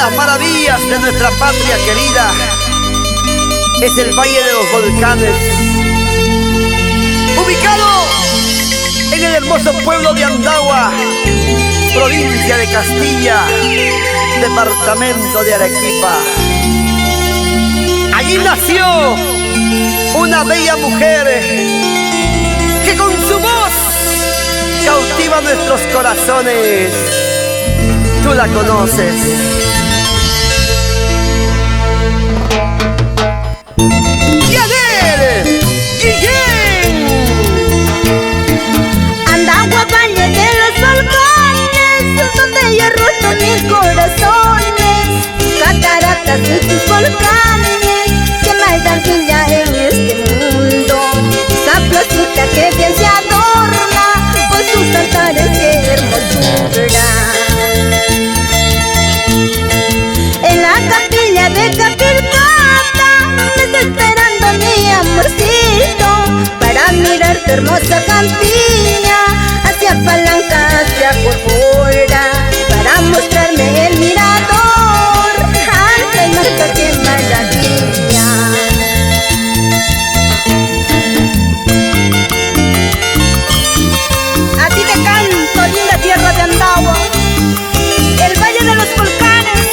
las maravillas de nuestra patria querida es el Valle de los Volcanes, ubicado en el hermoso pueblo de Andagua, provincia de Castilla, departamento de Arequipa. Allí nació una bella mujer que con su voz cautiva nuestros corazones. Tú la conoces. ¡Yanel! ¡Guillén! Andagua, valle de los volcanes, donde yo he roto mil corazones. Cataratas de tus volcanes que maldan ya en este mundo. Esa placita que bien se adorna con sus altares, qué hermosura. En la capilla de Capircata me está esperando mi amorcito para mirar tu hermosa campiña hacia Palanca, hacia Corpora, para mostrarme el mirador. ¡Ay, Marta, qué maravilla! Así te canto, linda tierra de Andagua, el valle de los volcanes,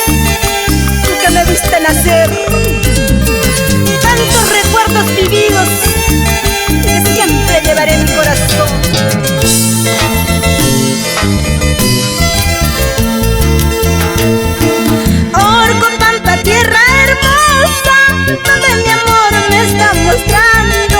tú que me viste nacer. Tantos recuerdos vividos que siempre llevaré en mi corazón. Orco, Pampa, tierra hermosa, donde mi amor me está mostrando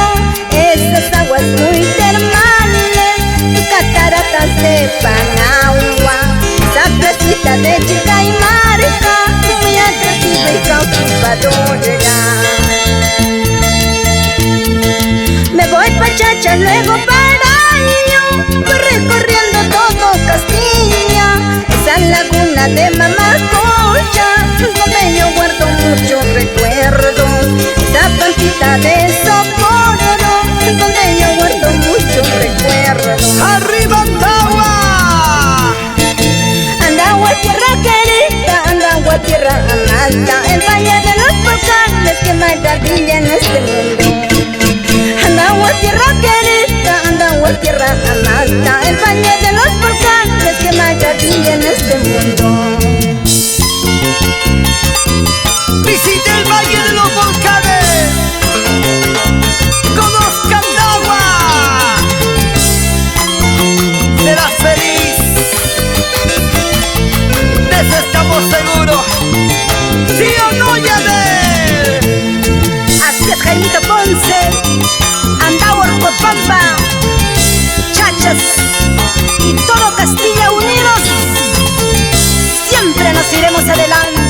esas aguas muy termales, tus cataratas de Panagua, esa placita de Chicaymarca, muy atractiva y cautivadora. Me voy pa' Chacha, luego Paraño, voy recorriendo todo Castilla, esa laguna de Mamacocha, donde yo guardo muchos recuerdos, esa pampita de Socorro, donde yo guardo muchos recuerdos. ¡Arriba Andagua! Andagua, tierra querida, Andagua, tierra amada, el valle de los volcanes, qué maravilla en este mundo. Andagua, tierra querida, Andagua, tierra amada, el valle de los volcanes, qué maravilla en este mundo. Visite el Valle de los Volcanes, conozca Andagua, serás feliz, de eso estamos seguros. ¿Sí o no, Yanel? Así es, Jaimito Ponce, Andagua, Orcopampa, Chachas y todo Castilla unidos, siempre nos iremos adelante.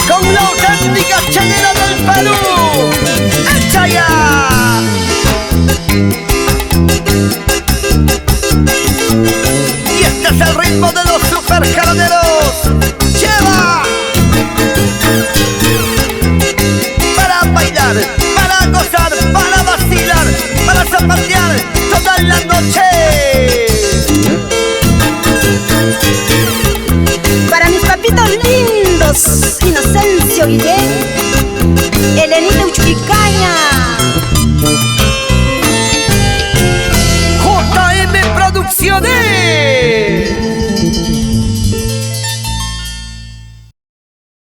Con la auténtica chelera del Perú, ¡echa ya! Y este es el ritmo de los superjaraneros. ¡Lleva! Para bailar, para gozar, para vacilar, para zapatear toda la noche. Para mis papitos lindos, Inocencio Guillén, el